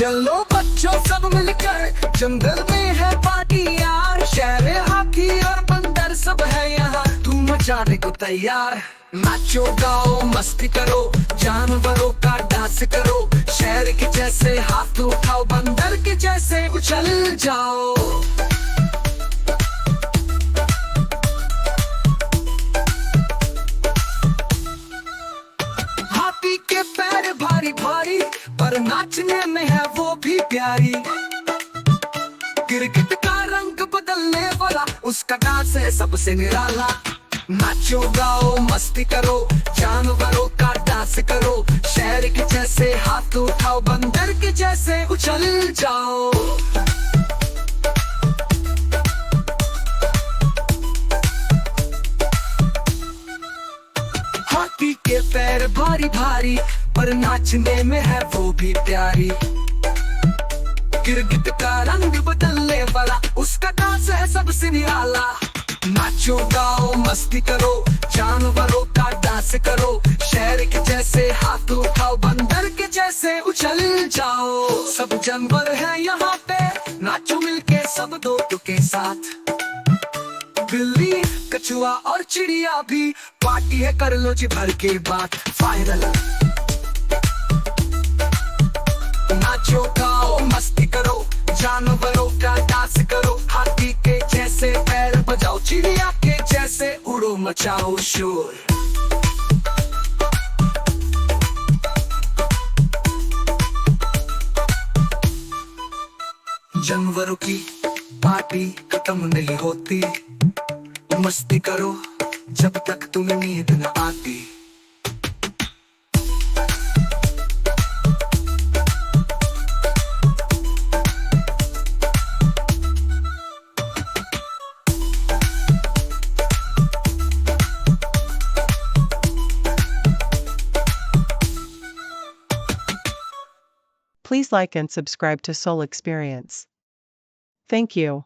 चलो बच्चों सब मिलकर जंगल में है पार्टी यार। शेर हाथी और बंदर सब है यहाँ, तुम मचाने को तैयार। नाचो गाओ मस्ती करो, जानवरों का डांस करो। शेर के जैसे हाथ उठाओ, बंदर के जैसे उछल जाओ। हाथी के पैर भारी भारी, पर नाचने में है वो भी प्यारी। गिरगिट का रंग बदलने वाला, उसका डांस है सबसे निराला। नाचो गाओ मस्ती करो, जानवरों का डांस करो। शेर के जैसे हाथ उठाओ, बंदर के जैसे उछल जाओ। हाथी के पैर भारी भारी, पर नाचने में है वो भी प्यारी। गिरगिट का रंग बदलने वाला, उसका डांस है सबसे निराला। नाचो गाओ मस्ती करो, जानवरों का डांस करो। शेर के जैसे हाथ उठाओ, बंदर के जैसे उछल जाओ। सब जानवर हैं यहाँ पे, नाचो मिलके सब दोस्तों के साथ। बिल्ली कछुआ और चिड़िया भी, पार्टी है कर लो जी भर के बात। वायरल नाचो गाओ मस्ती करो, जानवरों का डांस करो। हाथी के जैसे पैर बजाओ, चिड़िया के जैसे उड़ो मचाओ शोर। जानवरों की पार्टी खत्म नहीं होती, मस्ती करो जब तक तुम्हें नींद न आती। Please like and subscribe to Soul Experience. Thank you.